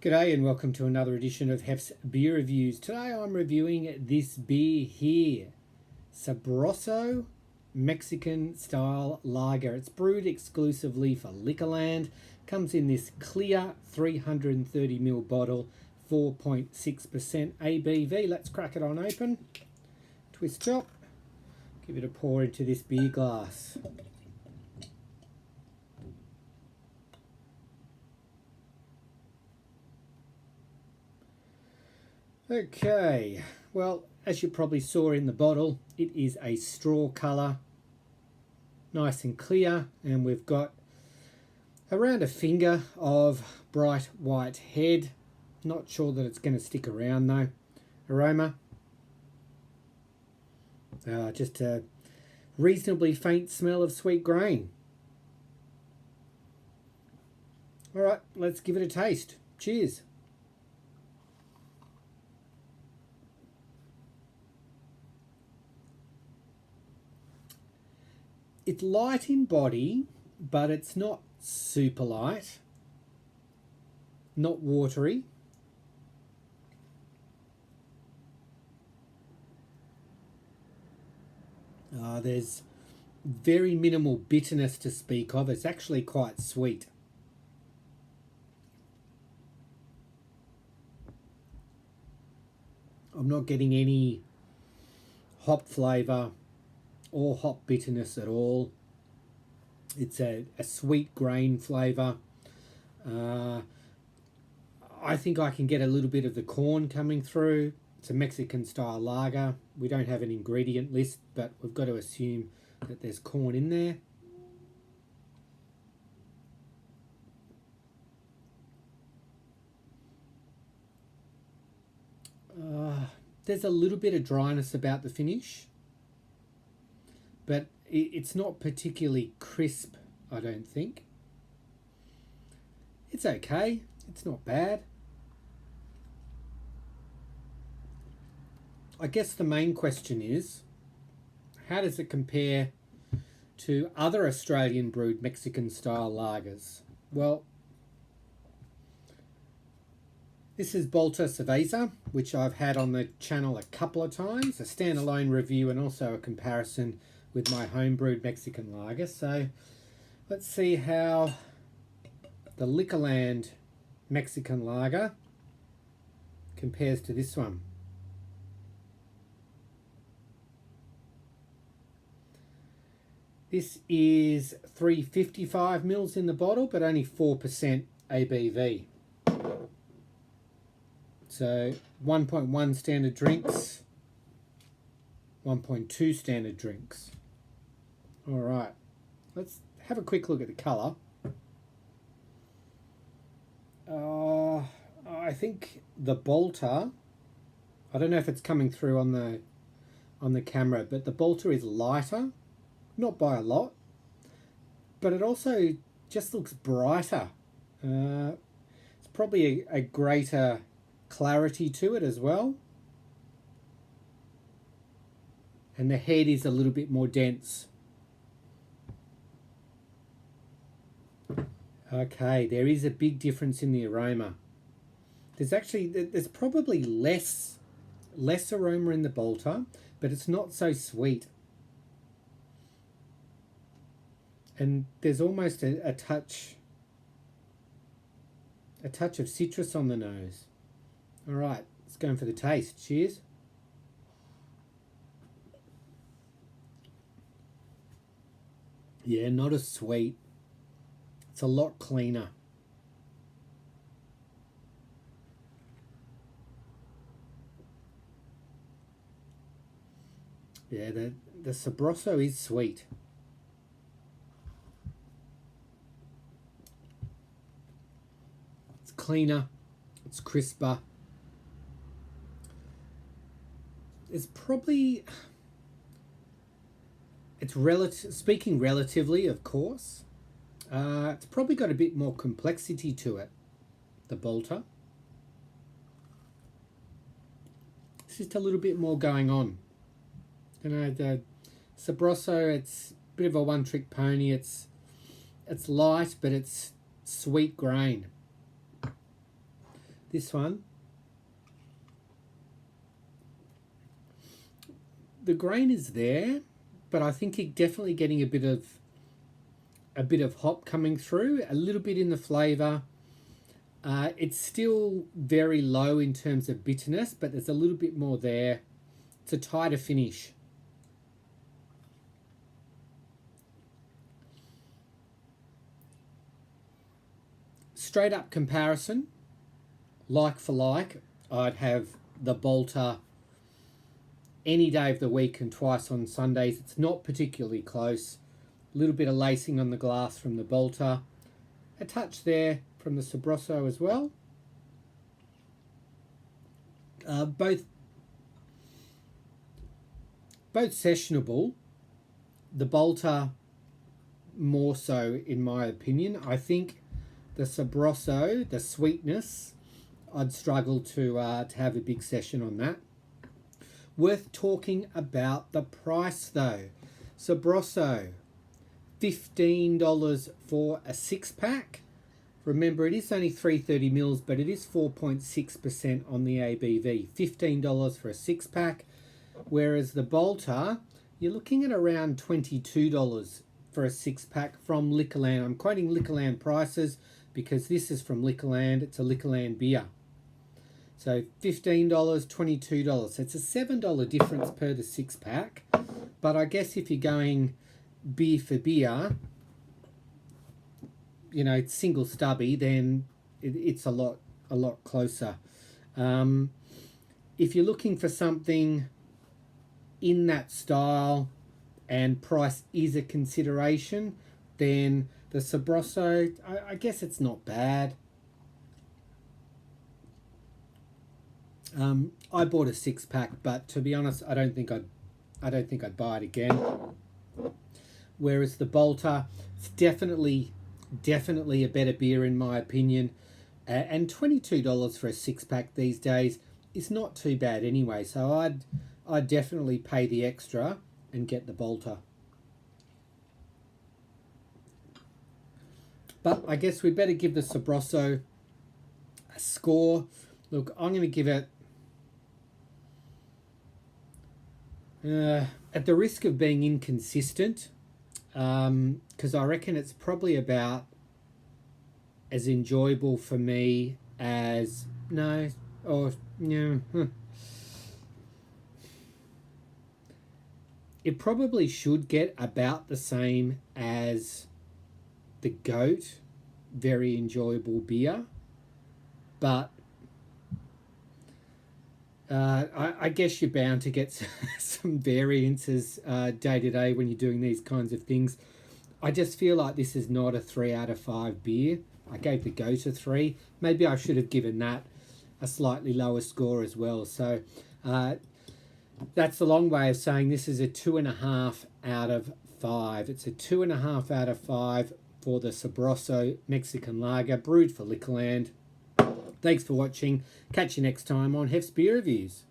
G'day and welcome to another edition of Hef's Beer Reviews. Today I'm reviewing this beer here, Sabroso Mexican Style Lager. It's brewed exclusively for Liquorland. Comes in this clear 330ml bottle, 4.6% ABV. Let's crack it on open. Twist top. Give it a pour into this beer glass. Okay, well, as you probably saw in the bottle, it is a straw colour, nice and clear, and we've got around a finger of bright white head. Not sure that it's going to stick around though. Aroma, just a reasonably faint smell of sweet grain. Alright, let's give it a taste. Cheers. It's light in body, but it's not super light, not watery. There's very minimal bitterness to speak of. It's actually quite sweet. I'm not getting any hop flavour or hop bitterness at all. It's a sweet grain flavour. I think I can get a little bit of the corn coming through. It's a Mexican style lager. We don't have an ingredient list, but we've got to assume that there's corn in there. There's a little bit of dryness about the finish, but it's not particularly crisp, I don't think. It's okay. It's not bad. I guess the main question is, how does it compare to other Australian brewed Mexican style lagers? Well, this is Balter Cerveza, which I've had on the channel a couple of times, a standalone review and also a comparison with my homebrewed Mexican lager. So let's see how the Liquorland Mexican lager compares to this one. This is 355 mils in the bottle, but only 4% ABV. So 1.1 standard drinks, 1.2 standard drinks. All right, let's have a quick look at the colour. I think the Balter, I don't know if it's coming through on the camera, but the Balter is lighter, not by a lot, but it also just looks brighter. It's probably a greater clarity to it as well, and the head is a little bit more dense. Okay, there is a big difference in the aroma. There's probably less aroma in the Balter, but it's not so sweet, and there's almost a touch of citrus on the nose. All right, let's go in for the taste. Cheers. Yeah, not as sweet. It's a lot cleaner. Yeah, the Sabroso is sweet. It's cleaner. It's crisper. It's probably, speaking relatively, of course, it's probably got a bit more complexity to it, the Balter. It's just a little bit more going on. You know, the Sabroso, it's a bit of a one-trick pony. It's light, but it's sweet grain. This one, the grain is there, but I think you're definitely getting a bit of hop coming through, a little bit in the flavour. It's still very low in terms of bitterness, but there's a little bit more there. It's a tighter finish. Straight up comparison, like for like, I'd have the Balter any day of the week and twice on Sundays. It's not particularly close. A little bit of lacing on the glass from the Balter. A touch there from the Sabroso as well. Both sessionable. The Balter more so, in my opinion. I think the Sabroso, the sweetness, I'd struggle to have a big session on that. Worth talking about the price though. Sabroso, $15 for a 6-pack. Remember, it is only 330 mils, but it is 4.6% on the ABV. $15 for a 6-pack, whereas the Balter, you're looking at around $22 for a 6-pack from Liquorland. I'm quoting Liquorland prices because this is from Liquorland. It's a Liquorland beer. So $15, $22. So it's a $7 difference per the 6-pack. But I guess if you're going beer for beer, you know, it's single stubby, then it's a lot closer. If you're looking for something in that style and price is a consideration, then the Sabroso, I guess it's not bad. I bought a 6-pack, but to be honest, I don't think I'd buy it again. Whereas the Balter, it's definitely a better beer in my opinion, and $22 for a 6-pack these days is not too bad anyway. So I'd definitely pay the extra and get the Balter. But I guess we better give the Sabroso a score. Look, I'm going to give it, at the risk of being inconsistent, because I reckon it's probably about as enjoyable for me as it probably should get about the same as the Goat, very enjoyable beer, but I guess you're bound to get some variances day to day when you're doing these kinds of things. I just feel like this is not a 3 out of 5 beer. I gave the Goat a 3. Maybe I should have given that a slightly lower score as well. So that's a long way of saying this is a 2.5 out of 5. It's a 2.5 out of 5 for the Sabroso Mexican Lager, brewed for Liquorland. Thanks for watching. Catch you next time on Hef's Beer Reviews.